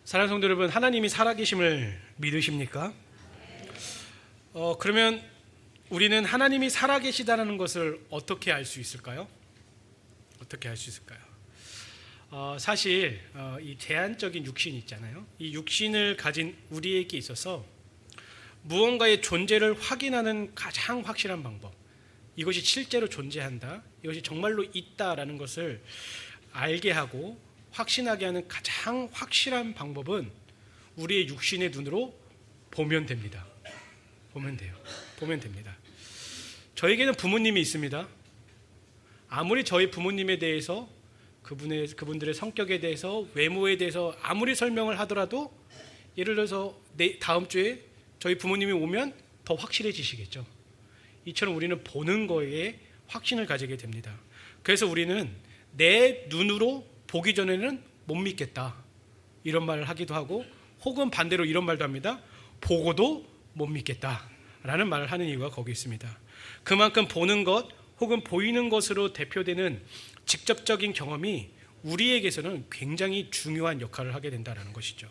사랑하는 성도 여러분, 하나님이 살아계심을 믿으십니까? 그러면 우리는 하나님이 살아계시다는 것을 어떻게 알 수 있을까요? 어떻게 알 수 있을까요? 사실 이 제한적인 육신이 있잖아요. 이 육신을 가진 우리에게 있어서 무언가의 존재를 확인하는 가장 확실한 방법, 이것이 실제로 존재한다, 이것이 정말로 있다라는 것을 알게 하고 확신하게 하는 가장 확실한 방법은 우리의 육신의 눈으로 보면 됩니다. 보면 돼요. 보면 됩니다. 저에게는 부모님이 있습니다. 아무리 저희 부모님에 대해서 그분들의 성격에 대해서, 외모에 대해서 아무리 설명을 하더라도, 예를 들어서 다음 주에 저희 부모님이 오면 더 확실해지시겠죠. 이처럼 우리는 보는 거에 확신을 가지게 됩니다. 그래서 우리는 내 눈으로 보기 전에는 못 믿겠다, 이런 말을 하기도 하고, 혹은 반대로 이런 말도 합니다. 보고도 못 믿겠다 라는 말을 하는 이유가 거기 있습니다. 그만큼 보는 것 혹은 보이는 것으로 대표되는 직접적인 경험이 우리에게서는 굉장히 중요한 역할을 하게 된다는 것이죠.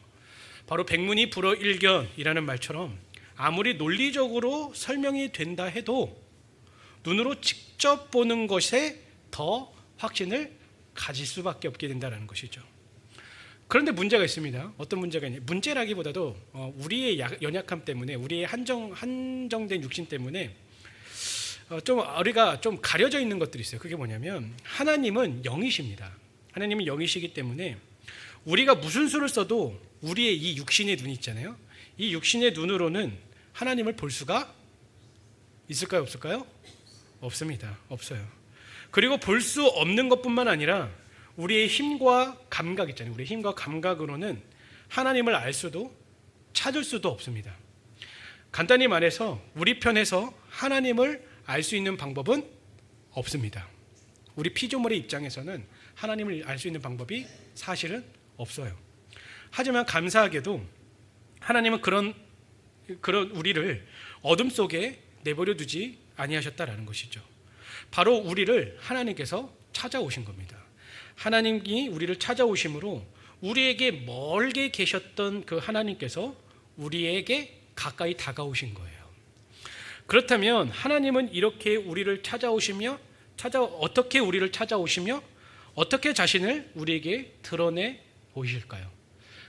바로 백문이 불여일견이라는 말처럼 아무리 논리적으로 설명이 된다 해도 눈으로 직접 보는 것에 더 확신을 가질 수밖에 없게 된다는 것이죠. 그런데 문제가 있습니다. 어떤 문제가 있냐? 문제라기보다도 우리의 연약함 때문에, 우리의 한정된 육신 때문에 우리가 좀 가려져 있는 것들이 있어요. 그게 뭐냐면, 하나님은 영이십니다. 하나님은 영이시기 때문에 우리가 무슨 수를 써도 우리의 이 육신의 눈이 있잖아요. 이 육신의 눈으로는 하나님을 볼 수가 있을까요? 없을까요? 없습니다. 없어요. 그리고 볼 수 없는 것뿐만 아니라 우리의 힘과 감각 있잖아요. 우리의 힘과 감각으로는 하나님을 알 수도 찾을 수도 없습니다. 간단히 말해서 우리 편에서 하나님을 알 수 있는 방법은 없습니다. 우리 피조물의 입장에서는 하나님을 알 수 있는 방법이 사실은 없어요. 하지만 감사하게도 하나님은 그런 우리를 어둠 속에 내버려 두지 아니하셨다라는 것이죠. 바로 우리를 하나님께서 찾아오신 겁니다. 하나님이 우리를 찾아오심으로 우리에게 멀게 계셨던 그 하나님께서 우리에게 가까이 다가오신 거예요. 그렇다면 하나님은 이렇게 우리를 찾아오시며 어떻게 우리를 찾아오시며 어떻게 자신을 우리에게 드러내 보이실까요?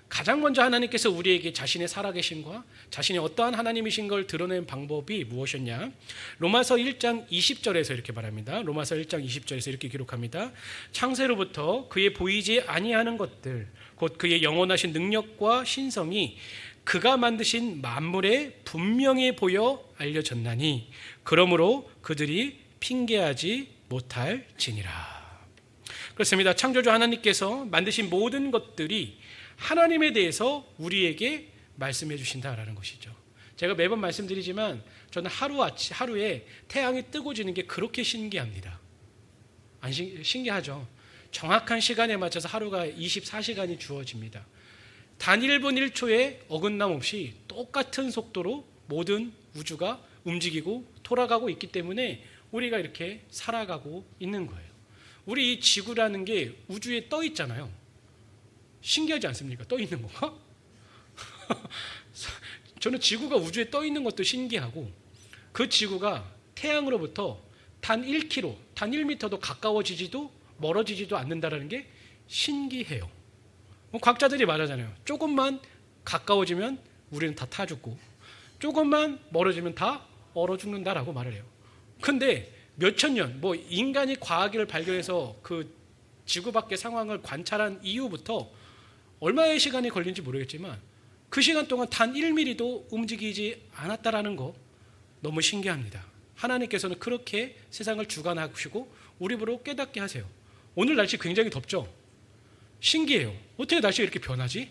가장 먼저 하나님께서 우리에게 자신의 살아계심과 자신이 어떠한 하나님이신 걸 드러낸 방법이 무엇이었냐? 로마서 1장 20절에서 이렇게 말합니다. 로마서 1장 20절에서 이렇게 기록합니다. 창세로부터 그의 보이지 아니하는 것들, 곧 그의 영원하신 능력과 신성이 그가 만드신 만물에 분명히 보여 알려졌나니 그러므로 그들이 핑계하지 못할지니라. 그렇습니다. 창조주 하나님께서 만드신 모든 것들이 하나님에 대해서 우리에게 말씀해 주신다라는 것이죠. 제가 매번 말씀드리지만 저는 하루에 태양이 뜨고 지는 게 그렇게 신기합니다. 신기하죠? 정확한 시간에 맞춰서 하루가 24시간이 주어집니다. 단 1분 1초의 어긋남 없이 똑같은 속도로 모든 우주가 움직이고 돌아가고 있기 때문에 우리가 이렇게 살아가고 있는 거예요. 우리 이 지구라는 게 우주에 떠 있잖아요. 신기하지 않습니까? 떠 있는 거가? 저는 지구가 우주에 떠 있는 것도 신기하고, 그 지구가 태양으로부터 단 1km, 단 1m도 가까워지지도 멀어지지도 않는다는 게 신기해요. 과학자들이 말하잖아요. 조금만 가까워지면 우리는 다 타 죽고 조금만 멀어지면 다 얼어 죽는다라고 말을 해요. 근데 몇천 년, 인간이 과학을 발견해서 그 지구 밖의 상황을 관찰한 이후부터 얼마의 시간이 걸린지 모르겠지만 그 시간 동안 단 1mm도 움직이지 않았다라는 거 너무 신기합니다. 하나님께서는 그렇게 세상을 주관하시고 우리 입으로 깨닫게 하세요. 오늘 날씨 굉장히 덥죠? 신기해요. 어떻게 날씨가 이렇게 변하지?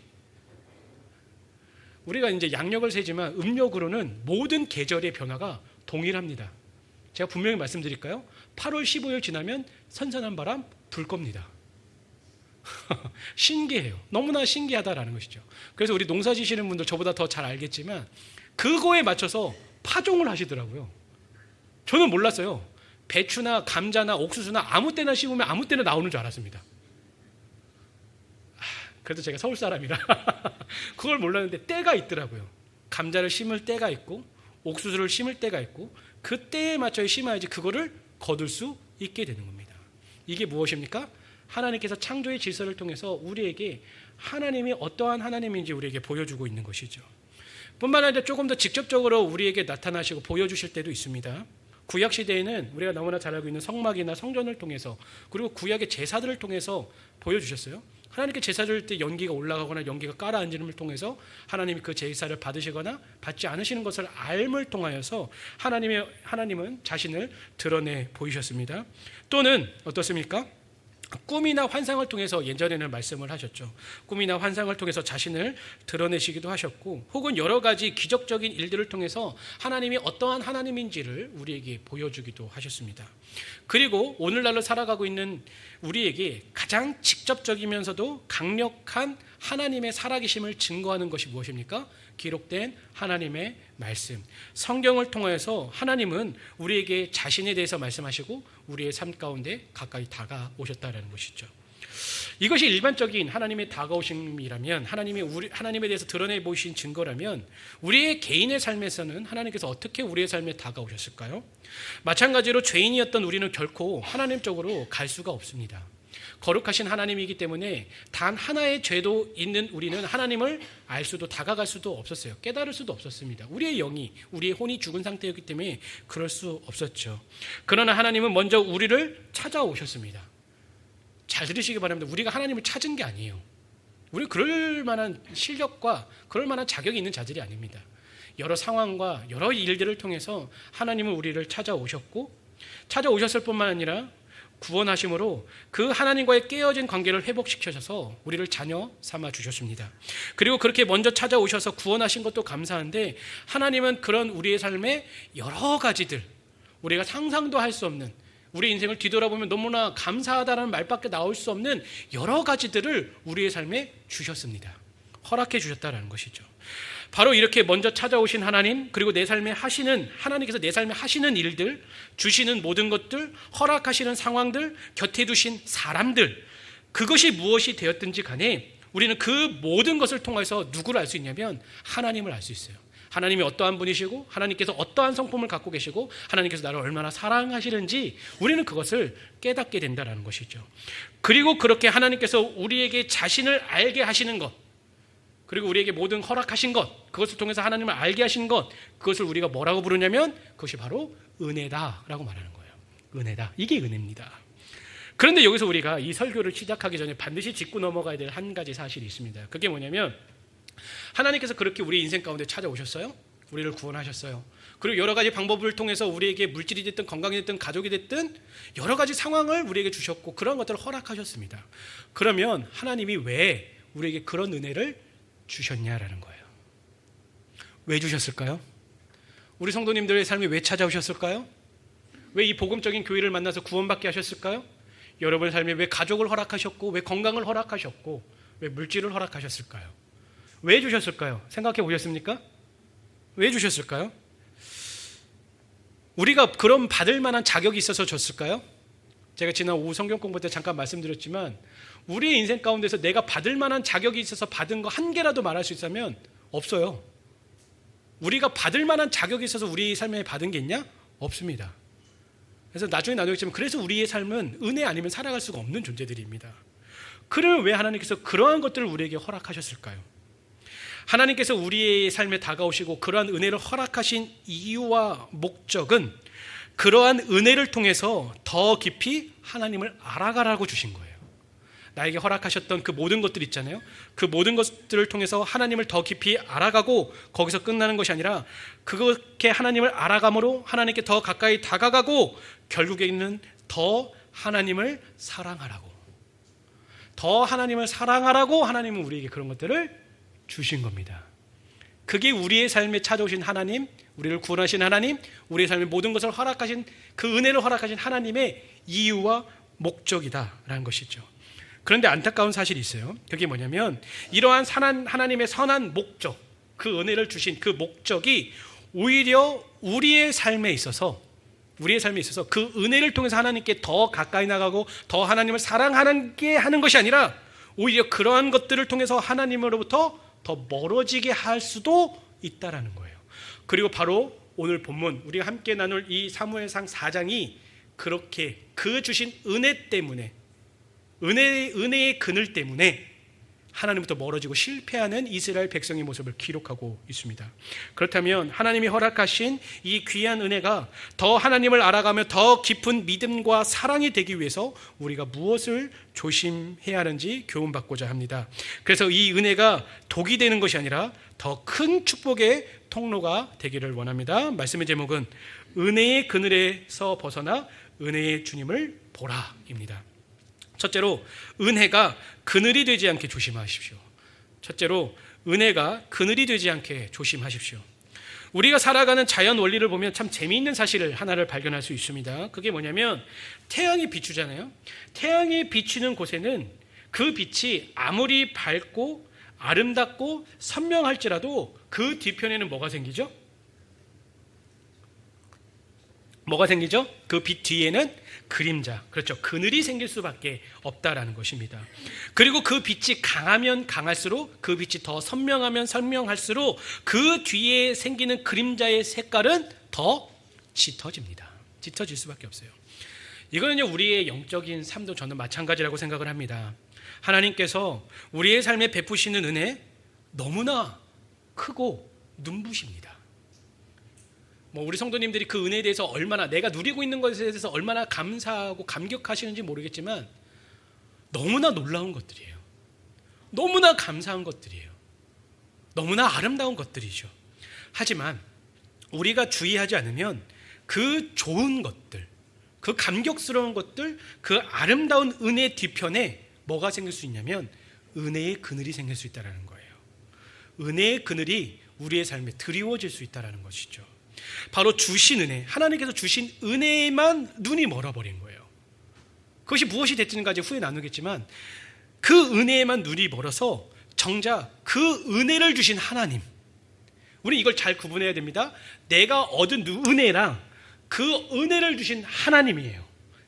우리가 이제 양력을 세지만 음력으로는 모든 계절의 변화가 동일합니다. 제가 분명히 말씀드릴까요? 8월 15일 지나면 선선한 바람 불 겁니다. 신기해요. 너무나 신기하다라는 것이죠. 그래서 우리 농사 지시는 분들 저보다 더 잘 알겠지만 그거에 맞춰서 파종을 하시더라고요. 저는 몰랐어요. 배추나 감자나 옥수수나 아무 때나 심으면 아무 때나 나오는 줄 알았습니다. 그래도 제가 서울 사람이라 그걸 몰랐는데 때가 있더라고요. 감자를 심을 때가 있고 옥수수를 심을 때가 있고 그 때에 맞춰 심어야지 그거를 거둘 수 있게 되는 겁니다. 이게 무엇입니까? 하나님께서 창조의 질서를 통해서 우리에게 하나님이 어떠한 하나님인지 우리에게 보여주고 있는 것이죠. 뿐만 아니라 조금 더 직접적으로 우리에게 나타나시고 보여주실 때도 있습니다. 구약 시대에는 우리가 너무나 잘 알고 있는 성막이나 성전을 통해서 그리고 구약의 제사들을 통해서 보여주셨어요. 하나님께 제사 드릴 때 연기가 올라가거나 연기가 가라앉음을 통해서 하나님이 그 제사를 받으시거나 받지 않으시는 것을 알을 통하여서 하나님은 자신을 드러내 보이셨습니다. 또는 어떻습니까? 꿈이나 환상을 통해서 예전에는 말씀을 하셨죠. 꿈이나 환상을 통해서 자신을 드러내시기도 하셨고 혹은 여러 가지 기적적인 일들을 통해서 하나님이 어떠한 하나님인지를 우리에게 보여주기도 하셨습니다. 그리고 오늘날로 살아가고 있는 우리에게 가장 직접적이면서도 강력한 하나님의 살아계심을 증거하는 것이 무엇입니까? 기록된 하나님의 말씀, 성경을 통해서 하나님은 우리에게 자신에 대해서 말씀하시고 우리의 삶 가운데 가까이 다가오셨다는 것이죠. 이것이 일반적인 하나님의 다가오심이라면, 하나님에 대해서 드러내 보이신 증거라면 우리의 개인의 삶에서는 하나님께서 어떻게 우리의 삶에 다가오셨을까요? 마찬가지로 죄인이었던 우리는 결코 하나님 쪽으로 갈 수가 없습니다. 거룩하신 하나님이기 때문에 단 하나의 죄도 있는 우리는 하나님을 알 수도 다가갈 수도 없었어요. 깨달을 수도 없었습니다. 우리의 영이, 우리의 혼이 죽은 상태였기 때문에 그럴 수 없었죠. 그러나 하나님은 먼저 우리를 찾아오셨습니다. 잘 들으시기 바랍니다. 우리가 하나님을 찾은 게 아니에요. 우리 그럴 만한 실력과 그럴 만한 자격이 있는 자들이 아닙니다. 여러 상황과 여러 일들을 통해서 하나님은 우리를 찾아오셨고 찾아오셨을 뿐만 아니라 구원하심으로 그 하나님과의 깨어진 관계를 회복시켜셔서 우리를 자녀 삼아 주셨습니다. 그리고 그렇게 먼저 찾아오셔서 구원하신 것도 감사한데 하나님은 그런 우리의 삶에 여러 가지들, 우리가 상상도 할 수 없는, 우리 인생을 뒤돌아보면 너무나 감사하다는 말밖에 나올 수 없는 여러 가지들을 우리의 삶에 주셨습니다. 허락해 주셨다는 것이죠. 바로 이렇게 먼저 찾아오신 하나님, 그리고 하나님께서 내 삶에 하시는 일들, 주시는 모든 것들, 허락하시는 상황들, 곁에 두신 사람들, 그것이 무엇이 되었든지 간에 우리는 그 모든 것을 통해서 누구를 알 수 있냐면 하나님을 알 수 있어요. 하나님이 어떠한 분이시고 하나님께서 어떠한 성품을 갖고 계시고 하나님께서 나를 얼마나 사랑하시는지 우리는 그것을 깨닫게 된다는 것이죠. 그리고 그렇게 하나님께서 우리에게 자신을 알게 하시는 것, 그리고 우리에게 모든 허락하신 것, 그것을 통해서 하나님을 알게 하신 것, 그것을 우리가 뭐라고 부르냐면 그것이 바로 은혜다라고 말하는 거예요. 은혜다. 이게 은혜입니다. 그런데 여기서 우리가 이 설교를 시작하기 전에 반드시 짚고 넘어가야 될 한 가지 사실이 있습니다. 그게 뭐냐면 하나님께서 그렇게 우리 인생 가운데 찾아오셨어요. 우리를 구원하셨어요. 그리고 여러 가지 방법을 통해서 우리에게 물질이 됐든 건강이 됐든 가족이 됐든 여러 가지 상황을 우리에게 주셨고 그런 것들을 허락하셨습니다. 그러면 하나님이 왜 우리에게 그런 은혜를 주셨냐라는 거예요. 왜 주셨을까요? 우리 성도님들의 삶이 왜 찾아오셨을까요? 왜 이 복음적인 교회를 만나서 구원받게 하셨을까요? 여러분의 삶에 왜 가족을 허락하셨고 왜 건강을 허락하셨고 왜 물질을 허락하셨을까요? 왜 주셨을까요? 생각해 보셨습니까? 왜 주셨을까요? 우리가 그런 받을 만한 자격이 있어서 줬을까요? 제가 지난 오후 성경 공부 때 잠깐 말씀드렸지만 우리의 인생 가운데서 내가 받을 만한 자격이 있어서 받은 거 한 개라도 말할 수 있다면 없어요. 우리가 받을 만한 자격이 있어서 우리 삶에 받은 게 있냐? 없습니다. 그래서 나중에 나누겠지만 그래서 우리의 삶은 은혜 아니면 살아갈 수가 없는 존재들입니다. 그러면 왜 하나님께서 그러한 것들을 우리에게 허락하셨을까요? 하나님께서 우리의 삶에 다가오시고 그러한 은혜를 허락하신 이유와 목적은 그러한 은혜를 통해서 더 깊이 하나님을 알아가라고 주신 거예요. 나에게 허락하셨던 그 모든 것들 있잖아요. 그 모든 것들을 통해서 하나님을 더 깊이 알아가고 거기서 끝나는 것이 아니라 그렇게 하나님을 알아감으로 하나님께 더 가까이 다가가고 결국에는 더 하나님을 사랑하라고, 더 하나님을 사랑하라고 하나님은 우리에게 그런 것들을 주신 겁니다. 그게 우리의 삶에 찾아오신 하나님, 우리를 구원하신 하나님, 우리의 삶의 모든 것을 허락하신 그 은혜를 허락하신 하나님의 이유와 목적이다라는 것이죠. 그런데 안타까운 사실이 있어요. 그게 뭐냐면 이러한 하나님의 선한 목적, 그 은혜를 주신 그 목적이 오히려 우리의 삶에 있어서 그 은혜를 통해서 하나님께 더 가까이 나가고 더 하나님을 사랑하는 게 하는 것이 아니라 오히려 그러한 것들을 통해서 하나님으로부터 더 멀어지게 할 수도 있다라는 거예요. 그리고 바로 오늘 본문 우리가 함께 나눌 이 사무엘상 4장이 그렇게 그 주신 은혜 때문에, 은혜의 그늘 때문에 하나님부터 멀어지고 실패하는 이스라엘 백성의 모습을 기록하고 있습니다. 그렇다면 하나님이 허락하신 이 귀한 은혜가 더 하나님을 알아가며 더 깊은 믿음과 사랑이 되기 위해서 우리가 무엇을 조심해야 하는지 교훈받고자 합니다. 그래서 이 은혜가 독이 되는 것이 아니라 더 큰 축복의 통로가 되기를 원합니다. 말씀의 제목은 은혜의 그늘에서 벗어나 은혜의 주님을 보라입니다. 첫째로 은혜가 그늘이 되지 않게 조심하십시오. 첫째로 은혜가 그늘이 되지 않게 조심하십시오. 우리가 살아가는 자연 원리를 보면 참 재미있는 사실을 하나를 발견할 수 있습니다. 그게 뭐냐면 태양이 비추잖아요. 태양이 비추는 곳에는 그 빛이 아무리 밝고 아름답고 선명할지라도 그 뒤편에는 뭐가 생기죠? 뭐가 생기죠? 그 빛 뒤에는 그림자, 그렇죠. 그늘이 생길 수밖에 없다라는 것입니다. 그리고 그 빛이 강하면 강할수록, 그 빛이 더 선명하면 선명할수록 그 뒤에 생기는 그림자의 색깔은 더 짙어집니다. 짙어질 수밖에 없어요. 이거는요, 우리의 영적인 삶도 저는 마찬가지라고 생각을 합니다. 하나님께서 우리의 삶에 베푸시는 은혜 너무나 크고 눈부십니다. 우리 성도님들이 그 은혜에 대해서 얼마나, 내가 누리고 있는 것에 대해서 얼마나 감사하고 감격하시는지 모르겠지만 너무나 놀라운 것들이에요. 너무나 감사한 것들이에요. 너무나 아름다운 것들이죠. 하지만 우리가 주의하지 않으면 그 좋은 것들, 그 감격스러운 것들, 그 아름다운 은혜 뒤편에 뭐가 생길 수 있냐면 은혜의 그늘이 생길 수 있다는 거예요. 은혜의 그늘이 우리의 삶에 드리워질 수 있다는 것이죠. 바로 주신 은혜, 하나님께서 주신 은혜에만 눈이 멀어버린 거예요. 그것이 무엇이 됐든지 후에 나누겠지만 그 은혜에만 눈이 멀어서 정작 그 은혜를 주신 하나님, 우리 이걸 잘 구분해야 됩니다. 내가 얻은 은혜랑 그 은혜를 주신 하나님이에요.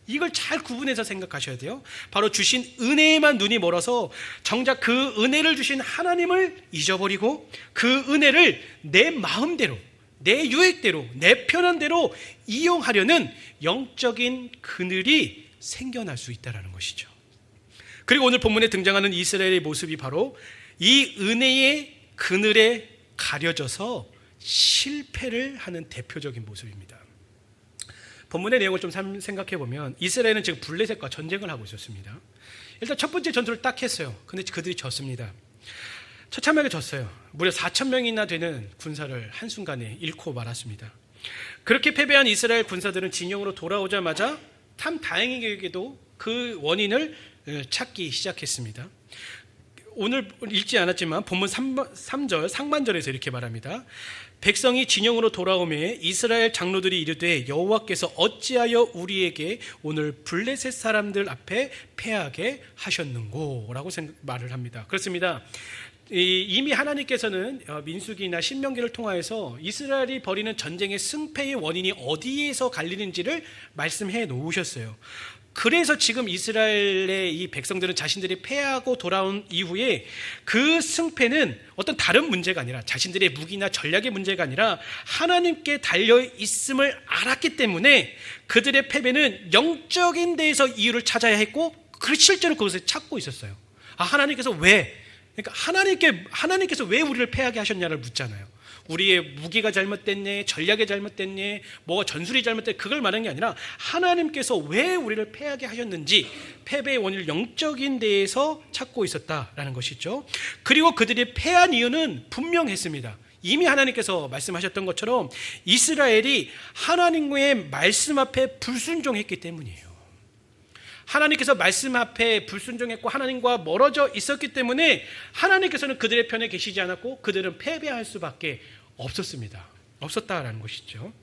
이걸 잘 구분해서 생각하셔야 돼요. 바로 주신 은혜에만 눈이 멀어서 정작 그 은혜를 주신 하나님을 잊어버리고 그 은혜를 내 마음대로, 내 유익대로, 내 편한 대로 이용하려는 영적인 그늘이 생겨날 수 있다는 것이죠. 그리고 오늘 본문에 등장하는 이스라엘의 모습이 바로 이 은혜의 그늘에 가려져서 실패를 하는 대표적인 모습입니다. 본문의 내용을 좀 생각해 보면 이스라엘은 지금 블레셋과 전쟁을 하고 있었습니다. 일단 첫 번째 전투를 딱 했어요. 근데 그들이 졌습니다. 처참하게 졌어요. 무려 4,000명이나 되는 군사를 한순간에 잃고 말았습니다. 그렇게 패배한 이스라엘 군사들은 진영으로 돌아오자마자 참 다행히게도 그 원인을 찾기 시작했습니다. 오늘 읽지 않았지만 본문 3절 상반절에서 이렇게 말합니다. 백성이 진영으로 돌아오매 이스라엘 장로들이 이르되 여호와께서 어찌하여 우리에게 오늘 블레셋 사람들 앞에 패하게 하셨는고 라고 말을 합니다. 그렇습니다. 이미 하나님께서는 민수기나 신명기를 통하여서 이스라엘이 벌이는 전쟁의 승패의 원인이 어디에서 갈리는지를 말씀해 놓으셨어요. 그래서 지금 이스라엘의 이 백성들은 자신들이 패하고 돌아온 이후에 그 승패는 어떤 다른 문제가 아니라 자신들의 무기나 전략의 문제가 아니라 하나님께 달려 있음을 알았기 때문에 그들의 패배는 영적인 데에서 이유를 찾아야 했고 실제로 그것을 찾고 있었어요. 하나님께서 왜? 그러니까 하나님께서 왜 우리를 패하게 하셨냐를 묻잖아요. 우리의 무기가 잘못됐네, 전략이 잘못됐네, 뭐가 전술이 잘못됐네, 그걸 말하는 게 아니라 하나님께서 왜 우리를 패하게 하셨는지 패배의 원인을 영적인 데에서 찾고 있었다라는 것이죠. 그리고 그들이 패한 이유는 분명했습니다. 이미 하나님께서 말씀하셨던 것처럼 이스라엘이 하나님의 말씀 앞에 불순종했기 때문이에요. 하나님께서 말씀 앞에 불순종했고 하나님과 멀어져 있었기 때문에 하나님께서는 그들의 편에 계시지 않았고 그들은 패배할 수밖에 없었다라는 것이죠.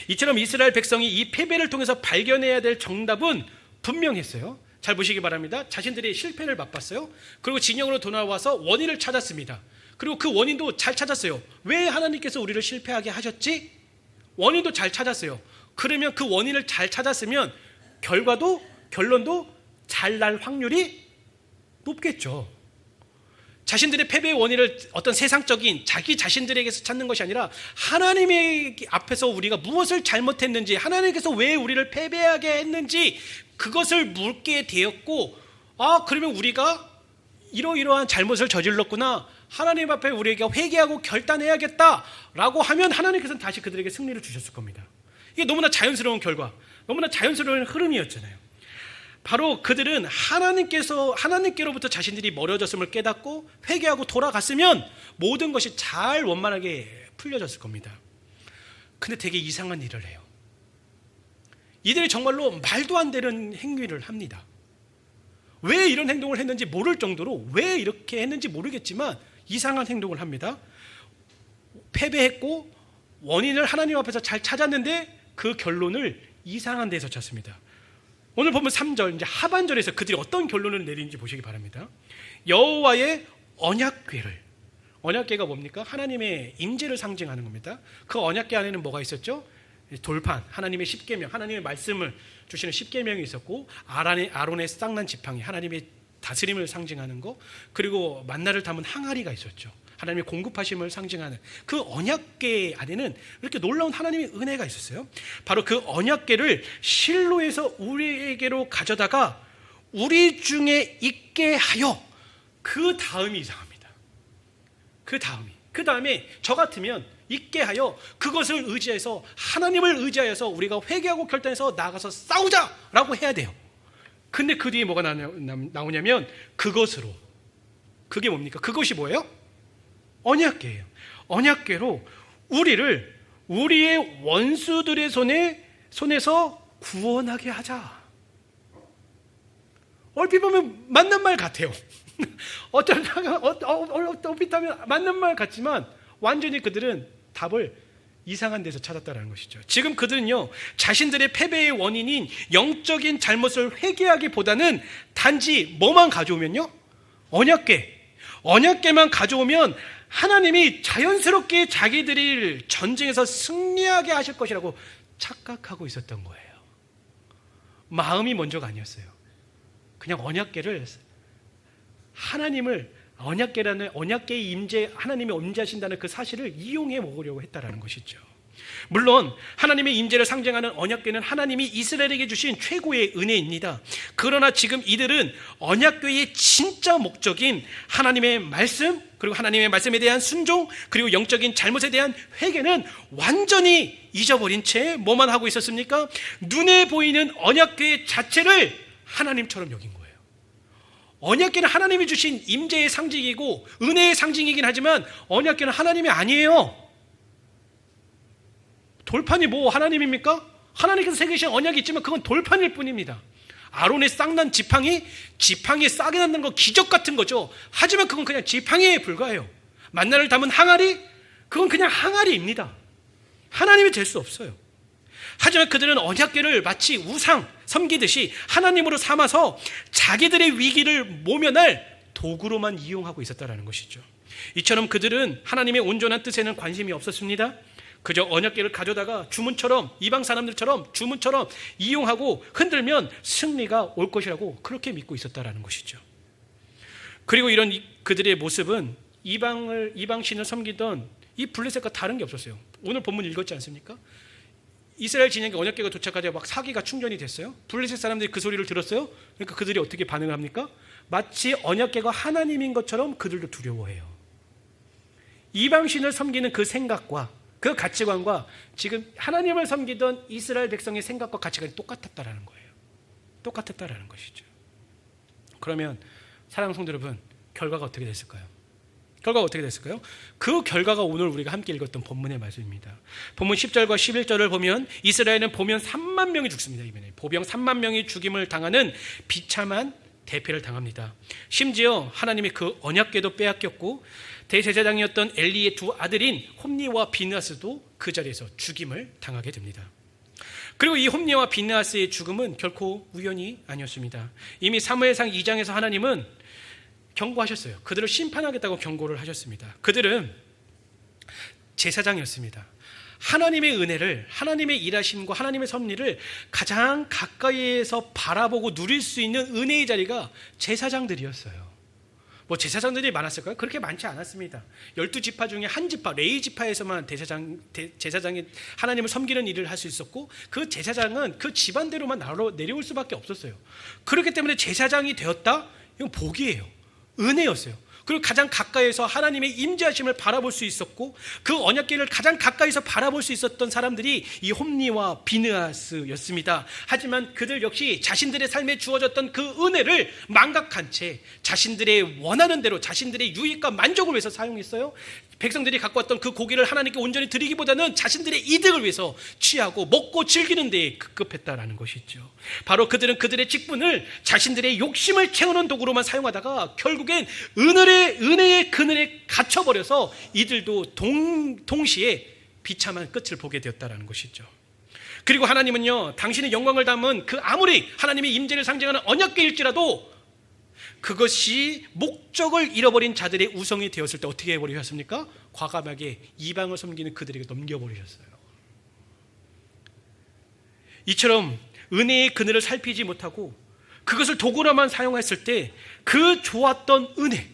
이처럼 이스라엘 백성이 이 패배를 통해서 발견해야 될 정답은 분명했어요. 잘 보시기 바랍니다. 자신들이 실패를 맛봤어요. 그리고 진영으로 돌아와서 원인을 찾았습니다. 그리고 그 원인도 잘 찾았어요. 왜 하나님께서 우리를 실패하게 하셨지? 원인도 잘 찾았어요. 그러면 그 원인을 잘 찾았으면 결론도 잘 날 확률이 높겠죠. 자신들의 패배의 원인을 어떤 세상적인 자기 자신들에게서 찾는 것이 아니라 하나님의 앞에서 우리가 무엇을 잘못했는지, 하나님께서 왜 우리를 패배하게 했는지 그것을 묻게 되었고, 그러면 우리가 이러이러한 잘못을 저질렀구나, 하나님 앞에 우리에게 회개하고 결단해야겠다라고 하면 하나님께서는 다시 그들에게 승리를 주셨을 겁니다. 이게 너무나 자연스러운 결과, 너무나 자연스러운 흐름이었잖아요. 바로 그들은 하나님께로부터 자신들이 멀어졌음을 깨닫고 회개하고 돌아갔으면 모든 것이 잘 원만하게 풀려졌을 겁니다. 근데 되게 이상한 일을 해요. 이들이 정말로 말도 안 되는 행위를 합니다. 왜 이런 행동을 했는지 모를 정도로, 왜 이렇게 했는지 모르겠지만 이상한 행동을 합니다. 패배했고 원인을 하나님 앞에서 잘 찾았는데 그 결론을 이상한 데서 찾습니다. 오늘 보면 3절, 이제 하반절에서 그들이 어떤 결론을 내리는지 보시기 바랍니다. 여호와의 언약궤를, 언약궤가 뭡니까? 하나님의 임재를 상징하는 겁니다. 그 언약궤 안에는 뭐가 있었죠? 돌판, 하나님의 십계명, 하나님의 말씀을 주시는 십계명이 있었고, 아론의 쌍난 지팡이, 하나님의 다스림을 상징하는 거, 그리고 만나를 담은 항아리가 있었죠. 하나님의 공급하심을 상징하는 그 언약궤 안에는 이렇게 놀라운 하나님의 은혜가 있었어요. 바로 그 언약궤를 실로에서 우리에게로 가져다가 우리 중에 있게 하여, 그 다음이 이상합니다. 그 다음에 저 같으면 있게 하여 그것을 의지해서, 하나님을 의지하여서 우리가 회개하고 결단해서 나가서 싸우자라고 해야 돼요. 근데 그 뒤에 뭐가 나오냐면 그것으로, 그게 뭡니까? 그것이 뭐예요? 언약궤예요. 언약궤로 우리를 우리의 원수들의 손에서 구원하게 하자. 얼핏 보면 맞는 말 같아요. 얼핏 하면 맞는 말 같지만 완전히 그들은 답을 이상한 데서 찾았다는 것이죠. 지금 그들은요, 자신들의 패배의 원인인 영적인 잘못을 회개하기보다는 단지 뭐만 가져오면요, 언약궤만 가져오면 하나님이 자연스럽게 자기들이 전쟁에서 승리하게 하실 것이라고 착각하고 있었던 거예요. 마음이 먼저가 아니었어요. 그냥 언약궤를, 언약궤의 임재, 하나님이 임재하신다는 그 사실을 이용해 먹으려고 했다라는 것이죠. 물론 하나님의 임재를 상징하는 언약궤는 하나님이 이스라엘에게 주신 최고의 은혜입니다. 그러나 지금 이들은 언약궤의 진짜 목적인 하나님의 말씀, 그리고 하나님의 말씀에 대한 순종, 그리고 영적인 잘못에 대한 회개는 완전히 잊어버린 채 뭐만 하고 있었습니까? 눈에 보이는 언약궤 자체를 하나님처럼 여긴 거예요. 언약궤는 하나님이 주신 임재의 상징이고 은혜의 상징이긴 하지만 언약궤는 하나님이 아니에요. 돌판이 뭐 하나님입니까? 하나님께서 새기신 언약이 있지만 그건 돌판일 뿐입니다. 아론의 쌍난 지팡이에 싹이 난다는 거 기적 같은 거죠. 하지만 그건 그냥 지팡이에 불과해요. 만나를 담은 항아리, 그건 그냥 항아리입니다. 하나님이 될 수 없어요. 하지만 그들은 언약궤를 마치 우상 섬기듯이 하나님으로 삼아서 자기들의 위기를 모면할 도구로만 이용하고 있었다는 것이죠. 이처럼 그들은 하나님의 온전한 뜻에는 관심이 없었습니다. 그저 언약궤를 가져다가 주문처럼, 이방 사람들처럼 주문처럼 이용하고 흔들면 승리가 올 것이라고 그렇게 믿고 있었다라는 것이죠. 그리고 이런 그들의 모습은 이방 신을 섬기던 이 블레셋과 다른 게 없었어요. 오늘 본문 읽었지 않습니까? 이스라엘 진영에 언약궤가 도착하자 막 사기가 충전이 됐어요. 블레셋 사람들이 그 소리를 들었어요. 그러니까 그들이 어떻게 반응을 합니까? 마치 언약궤가 하나님인 것처럼 그들도 두려워해요. 이방 신을 섬기는 그 생각과 그 가치관과 지금 하나님을 섬기던 이스라엘 백성의 생각과 가치관이 똑같았다라는 거예요. 똑같았다라는 것이죠. 그러면 사랑하는 성도 여러분, 결과가 어떻게 됐을까요? 그 결과가 오늘 우리가 함께 읽었던 본문의 말씀입니다. 본문 10절과 11절을 보면 이스라엘은 보병 3만 명이 죽습니다. 이번에 보병 3만 명이 죽임을 당하는 비참한 대패를 당합니다. 심지어 하나님의 그 언약궤도 빼앗겼고 대제사장이었던 엘리의 두 아들인 홈니와 비느하스도 그 자리에서 죽임을 당하게 됩니다. 그리고 이 홈니와 비느하스의 죽음은 결코 우연이 아니었습니다. 이미 사무엘상 2장에서 하나님은 경고하셨어요. 그들을 심판하겠다고 경고를 하셨습니다. 그들은 제사장이었습니다. 하나님의 은혜를, 하나님의 일하심과 하나님의 섭리를 가장 가까이에서 바라보고 누릴 수 있는 은혜의 자리가 제사장들이었어요. 뭐 제사장들이 많았을까요? 그렇게 많지 않았습니다. 12지파 중에 한 지파, 레위 지파에서만 제사장이 하나님을 섬기는 일을 할 수 있었고, 그 제사장은 그 집안대로만 내려올 수밖에 없었어요. 그렇기 때문에 제사장이 되었다? 이건 복이에요. 은혜였어요. 그리고 가장 가까이에서 하나님의 임재하심을 바라볼 수 있었고, 그 언약궤를 가장 가까이서 바라볼 수 있었던 사람들이 이 홈리와 비느하스였습니다. 하지만 그들 역시 자신들의 삶에 주어졌던 그 은혜를 망각한 채 자신들의 원하는 대로 자신들의 유익과 만족을 위해서 사용했어요. 백성들이 갖고 왔던 그 고기를 하나님께 온전히 드리기보다는 자신들의 이득을 위해서 취하고 먹고 즐기는 데에 급급했다라는 것이죠. 바로 그들은 그들의 직분을 자신들의 욕심을 채우는 도구로만 사용하다가 결국엔 은혜의 그늘에 갇혀버려서 이들도 동시에 비참한 끝을 보게 되었다라는 것이죠. 그리고 하나님은요, 당신의 영광을 담은 그 아무리 하나님의 임재를 상징하는 언약궤일지라도 그것이 목적을 잃어버린 자들의 우성이 되었을 때 어떻게 해버리셨습니까? 과감하게 이방을 섬기는 그들에게 넘겨버리셨어요. 이처럼 은혜의 그늘을 살피지 못하고 그것을 도구로만 사용했을 때 그 좋았던 은혜,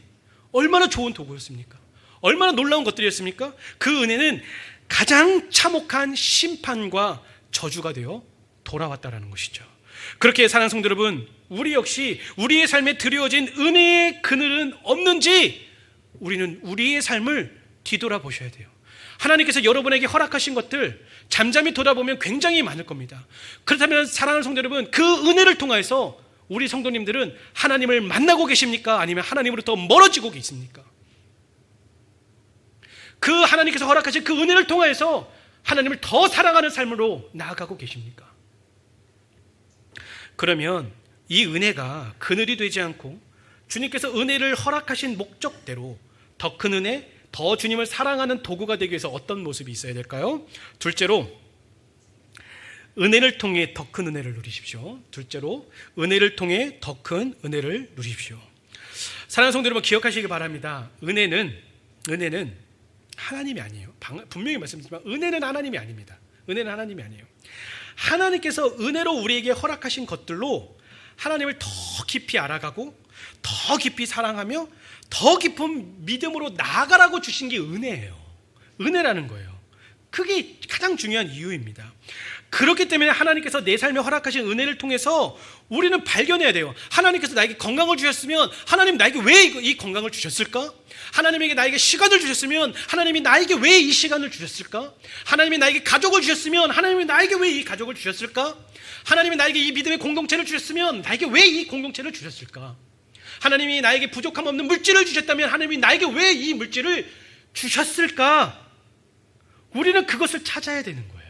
얼마나 좋은 도구였습니까? 얼마나 놀라운 것들이었습니까? 그 은혜는 가장 참혹한 심판과 저주가 되어 돌아왔다는 것이죠. 그렇게 사랑하는 성도 여러분, 우리 역시 우리의 삶에 드려진 은혜의 그늘은 없는지 우리는 우리의 삶을 뒤돌아보셔야 돼요. 하나님께서 여러분에게 허락하신 것들 잠잠히 돌아보면 굉장히 많을 겁니다. 그렇다면 사랑하는 성도 여러분, 그 은혜를 통해서 우리 성도님들은 하나님을 만나고 계십니까? 아니면 하나님으로부터 멀어지고 계십니까? 그 하나님께서 허락하신 그 은혜를 통해서 하나님을 더 사랑하는 삶으로 나아가고 계십니까? 그러면 이 은혜가 그늘이 되지 않고 주님께서 은혜를 허락하신 목적대로 더 큰 은혜, 더 주님을 사랑하는 도구가 되기 위해서 어떤 모습이 있어야 될까요? 둘째로 은혜를 통해 더 큰 은혜를 누리십시오. 둘째로 은혜를 통해 더 큰 은혜를 누리십시오. 사랑하는 성도 여러분, 기억하시기 바랍니다. 은혜는 하나님이 아니에요. 분명히 말씀드리지만 은혜는 하나님이 아닙니다. 은혜는 하나님이 아니에요. 하나님께서 은혜로 우리에게 허락하신 것들로 하나님을 더 깊이 알아가고 더 깊이 사랑하며 더 깊은 믿음으로 나아가라고 주신 게 은혜예요. 은혜라는 거예요. 그게 가장 중요한 이유입니다. 그렇기 때문에 하나님께서 내 삶에 허락하신 은혜를 통해서 우리는 발견해야 돼요. 하나님께서 나에게 건강을 주셨으면 하나님 나에게 왜 이 건강을 주셨을까? 하나님에게 나에게 시간을 주셨으면 하나님이 나에게 왜 이 시간을 주셨을까? 하나님이 나에게 가족을 주셨으면 하나님이 나에게 왜 이 가족을 주셨을까? 하나님이 나에게 이 믿음의 공동체를 주셨으면 나에게 왜 이 공동체를 주셨을까? 하나님이 나에게 부족함 없는 물질을 주셨다면 하나님이 나에게 왜 이 물질을 주셨을까? 우리는 그것을 찾아야 되는 거예요.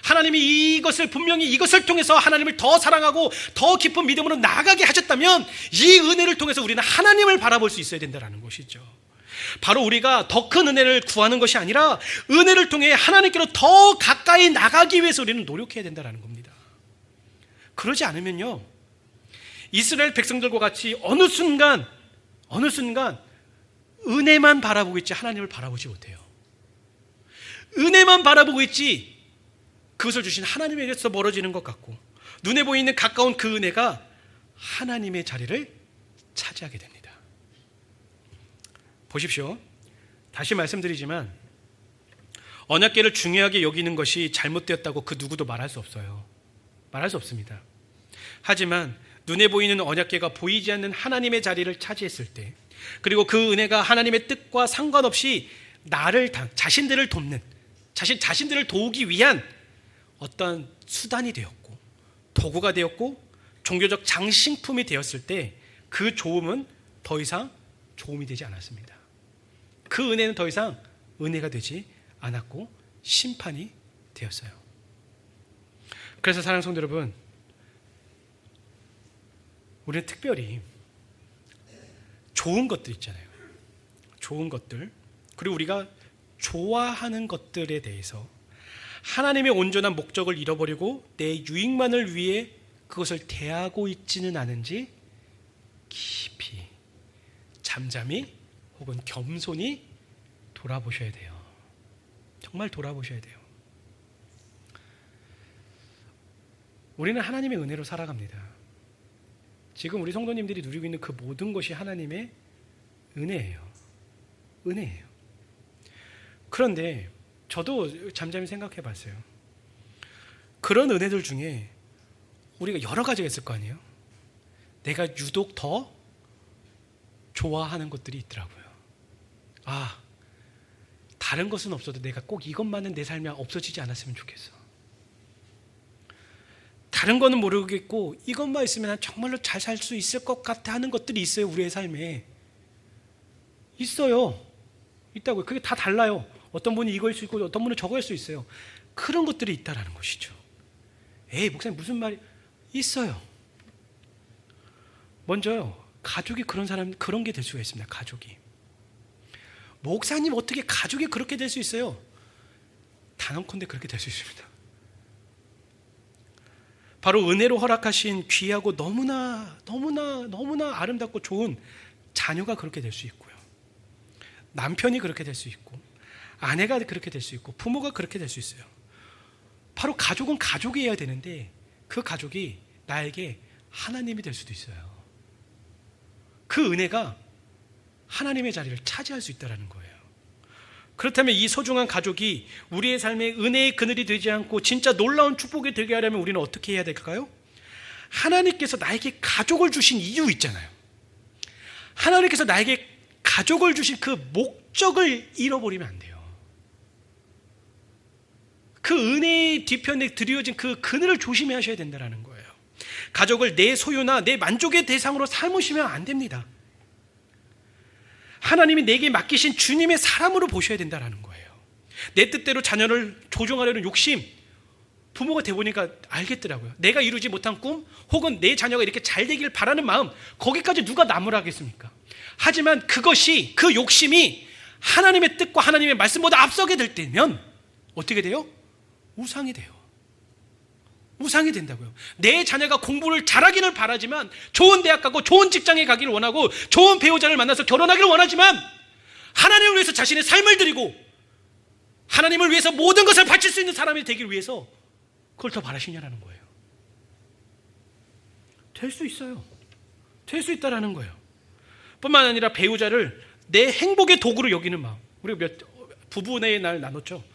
하나님이 분명히 이것을 통해서 하나님을 더 사랑하고 더 깊은 믿음으로 나아가게 하셨다면 이 은혜를 통해서 우리는 하나님을 바라볼 수 있어야 된다는 것이죠. 바로 우리가 더 큰 은혜를 구하는 것이 아니라 은혜를 통해 하나님께로 더 가까이 나가기 위해서 우리는 노력해야 된다는 겁니다. 그러지 않으면요, 이스라엘 백성들과 같이 어느 순간 은혜만 바라보고 있지 하나님을 바라보지 못해요. 은혜만 바라보고 있지 그것을 주신 하나님에게서 멀어지는 것 같고, 눈에 보이는 가까운 그 은혜가 하나님의 자리를 차지하게 됩니다. 보십시오. 다시 말씀드리지만 언약궤를 중요하게 여기는 것이 잘못되었다고 그 누구도 말할 수 없어요. 말할 수 없습니다. 하지만 눈에 보이는 언약궤가 보이지 않는 하나님의 자리를 차지했을 때, 그리고 그 은혜가 하나님의 뜻과 상관없이 자신들을 돕는, 자신들을 도우기 위한 어떤 수단이 되었고 도구가 되었고 종교적 장식품이 되었을 때 그 좋음은 더 이상 좋음이 되지 않았습니다. 그 은혜는 더 이상 은혜가 되지 않았고 심판이 되었어요. 그래서 사랑하는 성도 여러분, 우리는 특별히 좋은 것들 있잖아요. 좋은 것들, 그리고 우리가 좋아하는 것들에 대해서 하나님의 온전한 목적을 잃어버리고 내 유익만을 위해 그것을 대하고 있지는 않은지 깊이 잠잠히 혹은 겸손히 돌아보셔야 돼요. 정말 돌아보셔야 돼요. 우리는 하나님의 은혜로 살아갑니다. 지금 우리 성도님들이 누리고 있는 그 모든 것이 하나님의 은혜예요. 은혜예요. 그런데 저도 잠잠히 생각해 봤어요. 그런 은혜들 중에 우리가 여러 가지가 있을 거 아니에요? 내가 유독 더 좋아하는 것들이 있더라고요. 다른 것은 없어도 내가 꼭 이것만은 내 삶에 없어지지 않았으면 좋겠어. 다른 거는 모르겠고 이것만 있으면 난 정말로 잘 살 수 있을 것 같아 하는 것들이 있어요. 우리의 삶에 있어요. 있다고요. 그게 다 달라요. 어떤 분이 이거일 수 있고 어떤 분은 저거일 수 있어요. 그런 것들이 있다라는 것이죠. 목사님 무슨 말이 있어요. 먼저요, 가족이 그런 게 될 수가 있습니다. 가족이. 목사님 어떻게 가족이 그렇게 될 수 있어요? 단언컨대 그렇게 될 수 있습니다. 바로 은혜로 허락하신 귀하고 너무나 아름답고 좋은 자녀가 그렇게 될 수 있고요. 남편이 그렇게 될 수 있고 아내가 그렇게 될 수 있고 부모가 그렇게 될 수 있어요. 바로 가족은 가족이어야 되는데 그 가족이 나에게 하나님이 될 수도 있어요. 그 은혜가 하나님의 자리를 차지할 수 있다는 거예요. 그렇다면 이 소중한 가족이 우리의 삶에 은혜의 그늘이 되지 않고 진짜 놀라운 축복이 되게 하려면 우리는 어떻게 해야 될까요? 하나님께서 나에게 가족을 주신 이유 있잖아요. 하나님께서 나에게 가족을 주신 그 목적을 잃어버리면 안 돼요. 그 은혜의 뒤편에 드리워진 그 그늘을 조심하셔야 된다는 거예요. 가족을 내 소유나 내 만족의 대상으로 삼으시면 안 됩니다. 하나님이 내게 맡기신 주님의 사람으로 보셔야 된다는 거예요. 내 뜻대로 자녀를 조종하려는 욕심, 부모가 돼보니까 알겠더라고요. 내가 이루지 못한 꿈 혹은 내 자녀가 이렇게 잘 되길 바라는 마음, 거기까지 누가 나무라겠습니까? 하지만 그것이, 그 욕심이 하나님의 뜻과 하나님의 말씀보다 앞서게 될 때면 어떻게 돼요? 우상이 돼요. 우상이 된다고요. 내 자녀가 공부를 잘하기를 바라지만, 좋은 대학 가고 좋은 직장에 가기를 원하고 좋은 배우자를 만나서 결혼하기를 원하지만, 하나님을 위해서 자신의 삶을 드리고 하나님을 위해서 모든 것을 바칠 수 있는 사람이 되기를 위해서 그걸 더 바라시냐라는 거예요. 될 수 있어요. 될 수 있다라는 거예요. 뿐만 아니라 배우자를 내 행복의 도구로 여기는 마음. 우리가 부부의 날 나눴죠.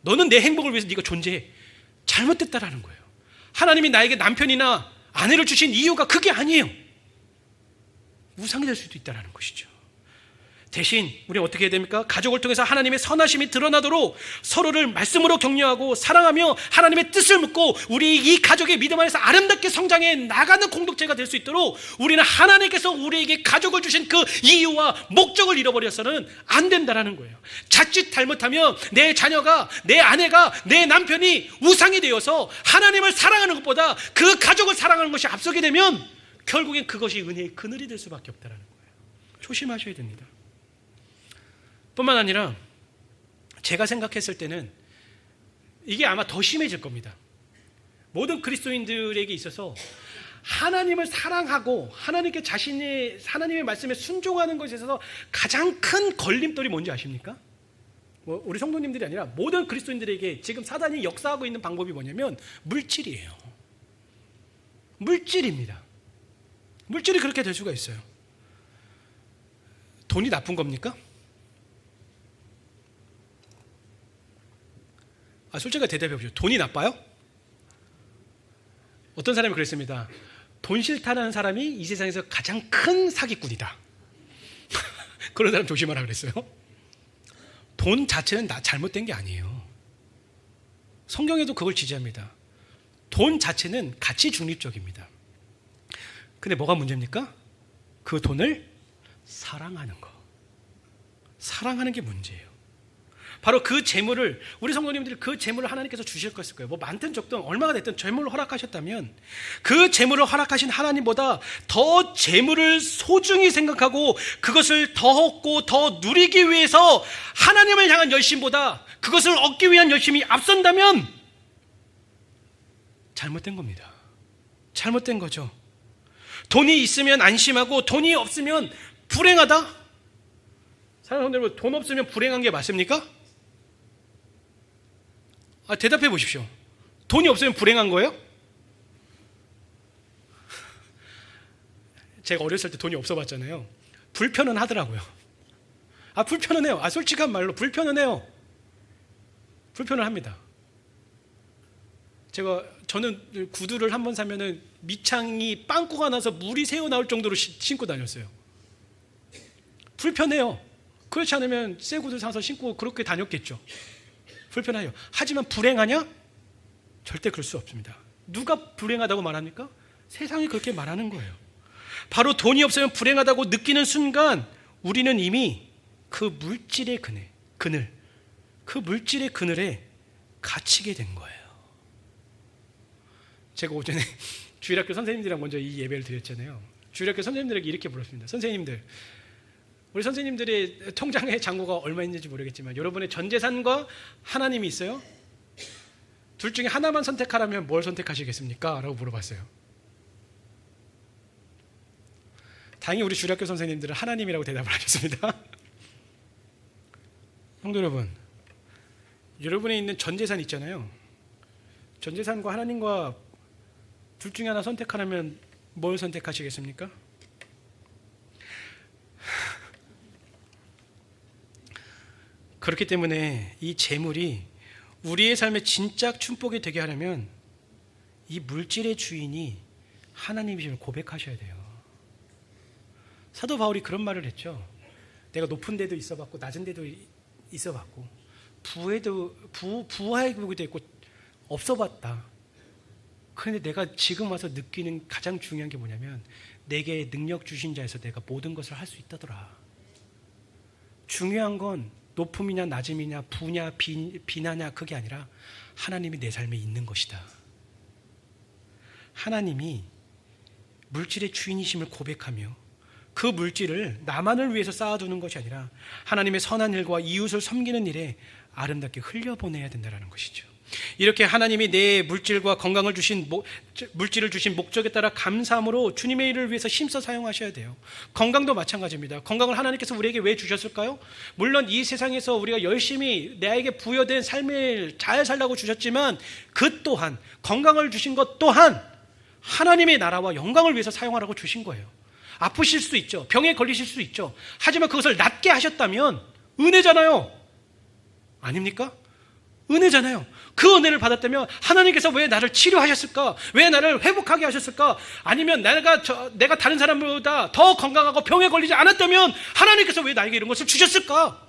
너는 내 행복을 위해서 네가 존재해. 잘못됐다라는 거예요. 하나님이 나에게 남편이나 아내를 주신 이유가 그게 아니에요. 우상이 될 수도 있다는 것이죠. 대신 우리는 어떻게 해야 됩니까? 가족을 통해서 하나님의 선하심이 드러나도록 서로를 말씀으로 격려하고 사랑하며 하나님의 뜻을 묻고 우리 이 가족의 믿음 안에서 아름답게 성장해 나가는 공동체가 될 수 있도록 우리는 하나님께서 우리에게 가족을 주신 그 이유와 목적을 잃어버려서는 안 된다는 거예요. 자칫 잘못하면 내 자녀가, 내 아내가, 내 남편이 우상이 되어서 하나님을 사랑하는 것보다 그 가족을 사랑하는 것이 앞서게 되면 결국엔 그것이 은혜의 그늘이 될 수밖에 없다는 거예요. 조심하셔야 됩니다. 뿐만 아니라 제가 생각했을 때는 이게 아마 더 심해질 겁니다. 모든 그리스도인들에게 있어서 하나님을 사랑하고 하나님께 하나님의 말씀에 순종하는 것에 있어서 가장 큰 걸림돌이 뭔지 아십니까? 우리 성도님들이 아니라 모든 그리스도인들에게 지금 사단이 역사하고 있는 방법이 뭐냐면 물질이에요. 물질입니다. 물질이 그렇게 될 수가 있어요. 돈이 나쁜 겁니까? 솔직하게 대답해 보시죠. 돈이 나빠요? 어떤 사람이 그랬습니다. 돈 싫다는 사람이 이 세상에서 가장 큰 사기꾼이다. 그런 사람 조심하라 그랬어요. 돈 자체는 잘못된 게 아니에요. 성경에도 그걸 지지합니다. 돈 자체는 가치 중립적입니다. 근데 뭐가 문제입니까? 그 돈을 사랑하는 거. 사랑하는 게 문제예요. 바로 그 재물을, 우리 성도님들이 그 재물을 하나님께서 주실 것일 거예요. 뭐 많든 적든 얼마가 됐든 재물을 허락하셨다면 그 재물을 허락하신 하나님보다 더 재물을 소중히 생각하고 그것을 더 얻고 더 누리기 위해서 하나님을 향한 열심보다 그것을 얻기 위한 열심이 앞선다면 잘못된 겁니다. 잘못된 거죠. 돈이 있으면 안심하고 돈이 없으면 불행하다? 사랑하는 여러분, 돈 없으면 불행한 게 맞습니까? 대답해 보십시오. 돈이 없으면 불행한 거예요? 제가 어렸을 때 돈이 없어 봤잖아요. 불편은 하더라고요. 불편은 해요. 솔직한 말로 불편은 해요. 불편을 합니다. 저는 구두를 한번 사면은 밑창이 빵꾸가 나서 물이 새어 나올 정도로 신고 다녔어요. 불편해요. 그렇지 않으면 새 구두 사서 신고 그렇게 다녔겠죠. 불편해요. 하지만 불행하냐? 절대 그럴 수 없습니다. 누가 불행하다고 말합니까? 세상이 그렇게 말하는 거예요. 바로 돈이 없으면 불행하다고 느끼는 순간 우리는 이미 그 물질의 그 물질의 그늘에 갇히게 된 거예요. 제가 오전에 주일학교 선생님들이랑 먼저 이 예배를 드렸잖아요. 주일학교 선생님들에게 이렇게 물었습니다. 선생님들, 우리 선생님들의 통장의 잔고가 얼마 있는지 모르겠지만 여러분의 전 재산과 하나님이 있어요? 둘 중에 하나만 선택하라면 뭘 선택하시겠습니까? 라고 물어봤어요. 다행히 우리 주일학교 선생님들은 하나님이라고 대답을 하셨습니다. 성도 여러분, 여러분에 있는 전 재산 있잖아요. 전 재산과 하나님과 둘 중에 하나 선택하라면 뭘 선택하시겠습니까? 그렇기 때문에 이 재물이 우리의 삶에 진짜 축복이 되게 하려면 이 물질의 주인이 하나님이심을 고백하셔야 돼요. 사도 바울이 그런 말을 했죠. 내가 높은 데도 있어봤고 낮은 데도 있어봤고 부하의 교육도 있고 없어봤다. 그런데 내가 지금 와서 느끼는 가장 중요한 게 뭐냐면 내게 능력 주신 자에서 내가 모든 것을 할 수 있다더라. 중요한 건 높음이냐 낮음이냐 부냐 비나냐 그게 아니라 하나님이 내 삶에 있는 것이다. 하나님이 물질의 주인이심을 고백하며 그 물질을 나만을 위해서 쌓아두는 것이 아니라 하나님의 선한 일과 이웃을 섬기는 일에 아름답게 흘려보내야 된다는 것이죠. 이렇게 하나님이 내 물질과 건강을 물질을 주신 목적에 따라 감사함으로 주님의 일을 위해서 힘써 사용하셔야 돼요. 건강도 마찬가지입니다. 건강을 하나님께서 우리에게 왜 주셨을까요? 물론 이 세상에서 우리가 열심히 나에게 부여된 삶을 잘 살라고 주셨지만 그 또한 건강을 주신 것 또한 하나님의 나라와 영광을 위해서 사용하라고 주신 거예요. 아프실 수 있죠. 병에 걸리실 수 있죠. 하지만 그것을 낫게 하셨다면 은혜잖아요. 아닙니까? 은혜잖아요. 그 은혜를 받았다면 하나님께서 왜 나를 치료하셨을까? 왜 나를 회복하게 하셨을까? 아니면 내가 다른 사람보다 더 건강하고 병에 걸리지 않았다면 하나님께서 왜 나에게 이런 것을 주셨을까?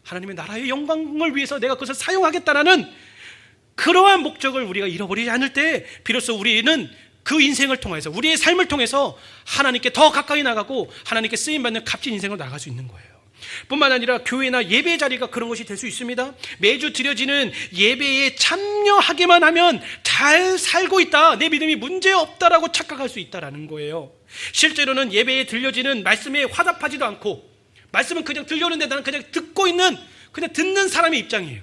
하나님의 나라의 영광을 위해서 내가 그것을 사용하겠다라는 그러한 목적을 우리가 잃어버리지 않을 때 비로소 우리는 그 인생을 통해서 우리의 삶을 통해서 하나님께 더 가까이 나가고 하나님께 쓰임받는 값진 인생을 나아갈 수 있는 거예요. 뿐만 아니라 교회나 예배 자리가 그런 것이 될 수 있습니다. 매주 드려지는 예배에 참여하기만 하면 잘 살고 있다, 내 믿음이 문제없다라고 착각할 수 있다라는 거예요. 실제로는 예배에 들려지는 말씀에 화답하지도 않고 말씀은 그냥 들려오는데 나는 그냥 그냥 듣는 사람의 입장이에요.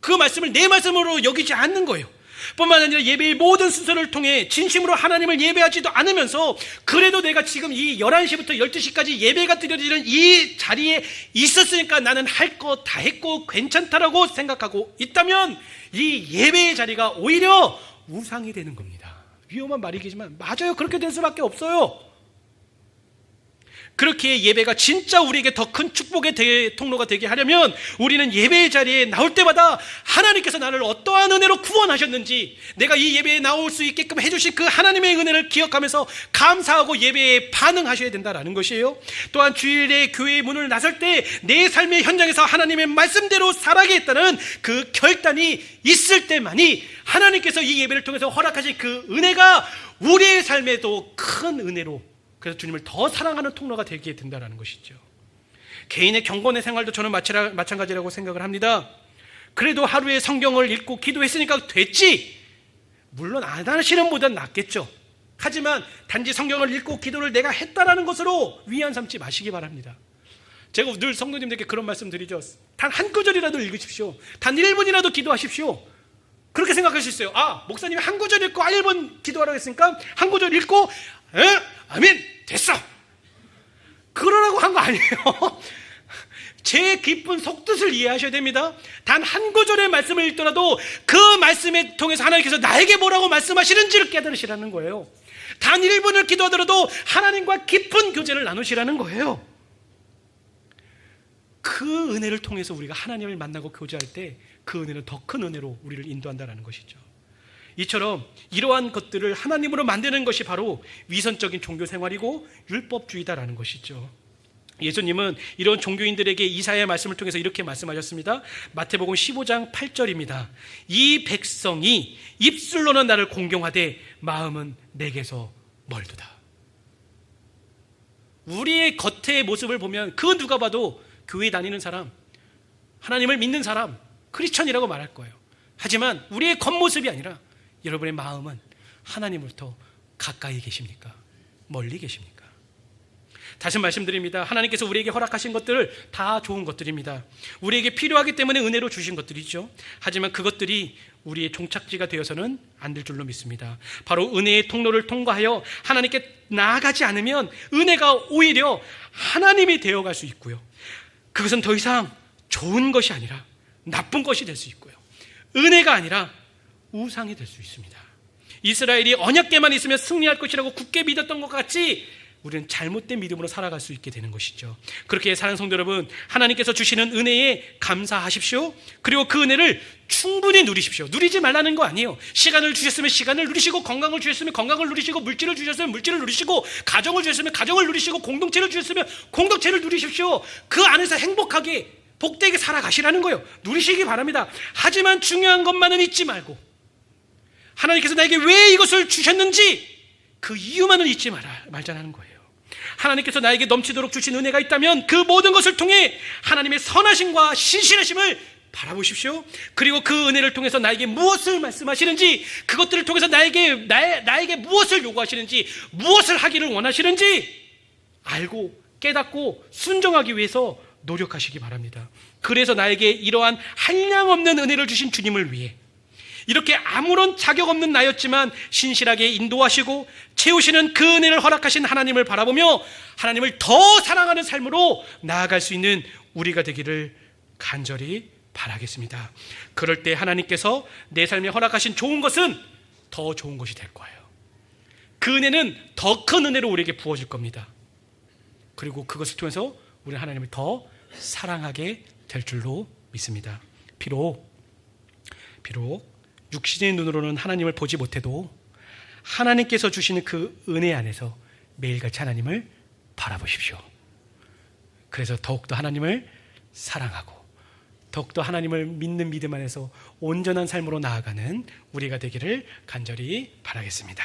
그 말씀을 내 말씀으로 여기지 않는 거예요. 뿐만 아니라 예배의 모든 순서를 통해 진심으로 하나님을 예배하지도 않으면서 그래도 내가 지금 이 11시부터 12시까지 예배가 드려지는 이 자리에 있었으니까 나는 할 거 다 했고 괜찮다라고 생각하고 있다면 이 예배의 자리가 오히려 우상이 되는 겁니다. 위험한 말이겠지만 맞아요. 그렇게 될 수밖에 없어요. 그렇게 예배가 진짜 우리에게 더 큰 축복의 통로가 되게 하려면 우리는 예배의 자리에 나올 때마다 하나님께서 나를 어떠한 은혜로 구원하셨는지 내가 이 예배에 나올 수 있게끔 해주신 그 하나님의 은혜를 기억하면서 감사하고 예배에 반응하셔야 된다는 것이에요. 또한 주일에 교회의 문을 나설 때 내 삶의 현장에서 하나님의 말씀대로 살아가겠다는 그 결단이 있을 때만이 하나님께서 이 예배를 통해서 허락하신 그 은혜가 우리의 삶에도 큰 은혜로 그래서 주님을 더 사랑하는 통로가 되게 된다는 것이죠. 개인의 경건의 생활도 저는 마찬가지라고 생각을 합니다. 그래도 하루에 성경을 읽고 기도했으니까 됐지. 물론 안 하시는 보단 낫겠죠. 하지만 단지 성경을 읽고 기도를 내가 했다라는 것으로 위안 삼지 마시기 바랍니다. 제가 늘 성도님들께 그런 말씀 드리죠. 단 한 구절이라도 읽으십시오. 단 1분이라도 기도하십시오. 그렇게 생각할 수 있어요. 목사님이 한 구절 읽고 1분 기도하라고 했으니까 한 구절 읽고 아멘 됐어. 그러라고 한 거 아니에요. 제 깊은 속뜻을 이해하셔야 됩니다. 단 한 구절의 말씀을 읽더라도 그 말씀에 통해서 하나님께서 나에게 뭐라고 말씀하시는지를 깨달으시라는 거예요. 단 1분을 기도하더라도 하나님과 깊은 교제를 나누시라는 거예요. 그 은혜를 통해서 우리가 하나님을 만나고 교제할 때 그 은혜는 더 큰 은혜로 우리를 인도한다는 것이죠. 이처럼 이러한 것들을 하나님으로 만드는 것이 바로 위선적인 종교 생활이고 율법주의다라는 것이죠. 예수님은 이런 종교인들에게 이사야의 말씀을 통해서 이렇게 말씀하셨습니다. 마태복음 15장 8절입니다. 이 백성이 입술로는 나를 공경하되 마음은 내게서 멀도다. 우리의 겉의 모습을 보면 그 누가 봐도 교회 다니는 사람, 하나님을 믿는 사람, 크리스천이라고 말할 거예요. 하지만 우리의 겉모습이 아니라 여러분의 마음은 하나님으로부터 가까이 계십니까? 멀리 계십니까? 다시 말씀드립니다. 하나님께서 우리에게 허락하신 것들 다 좋은 것들입니다. 우리에게 필요하기 때문에 은혜로 주신 것들이죠. 하지만 그것들이 우리의 종착지가 되어서는 안 될 줄로 믿습니다. 바로 은혜의 통로를 통과하여 하나님께 나아가지 않으면 은혜가 오히려 하나님이 되어갈 수 있고요. 그것은 더 이상 좋은 것이 아니라 나쁜 것이 될 수 있고요. 은혜가 아니라 우상이 될 수 있습니다. 이스라엘이 언약궤만 있으면 승리할 것이라고 굳게 믿었던 것 같이 우리는 잘못된 믿음으로 살아갈 수 있게 되는 것이죠. 그렇게 사랑하는 성도 여러분, 하나님께서 주시는 은혜에 감사하십시오. 그리고 그 은혜를 충분히 누리십시오. 누리지 말라는 거 아니에요. 시간을 주셨으면 시간을 누리시고, 건강을 주셨으면 건강을 누리시고, 물질을 주셨으면 물질을 누리시고, 가정을 주셨으면 가정을 누리시고, 공동체를 주셨으면 공동체를 누리십시오. 그 안에서 행복하게 복되게 살아가시라는 거예요. 누리시기 바랍니다. 하지만 중요한 것만은 잊지 말고 하나님께서 나에게 왜 이것을 주셨는지 그 이유만은 잊지 말자는 거예요. 하나님께서 나에게 넘치도록 주신 은혜가 있다면 그 모든 것을 통해 하나님의 선하심과 신실하심을 바라보십시오. 그리고 그 은혜를 통해서 나에게 무엇을 말씀하시는지, 그것들을 통해서 나에게 무엇을 요구하시는지, 무엇을 하기를 원하시는지 알고 깨닫고 순종하기 위해서 노력하시기 바랍니다. 그래서 나에게 이러한 한량없는 은혜를 주신 주님을 위해 이렇게 아무런 자격 없는 나였지만 신실하게 인도하시고 채우시는 그 은혜를 허락하신 하나님을 바라보며 하나님을 더 사랑하는 삶으로 나아갈 수 있는 우리가 되기를 간절히 바라겠습니다. 그럴 때 하나님께서 내 삶에 허락하신 좋은 것은 더 좋은 것이 될 거예요. 그 은혜는 더 큰 은혜로 우리에게 부어질 겁니다. 그리고 그것을 통해서 우리는 하나님을 더 사랑하게 될 줄로 믿습니다. 비록 육신의 눈으로는 하나님을 보지 못해도 하나님께서 주시는 그 은혜 안에서 매일같이 하나님을 바라보십시오. 그래서 더욱더 하나님을 사랑하고 더욱더 하나님을 믿는 믿음 안에서 온전한 삶으로 나아가는 우리가 되기를 간절히 바라겠습니다.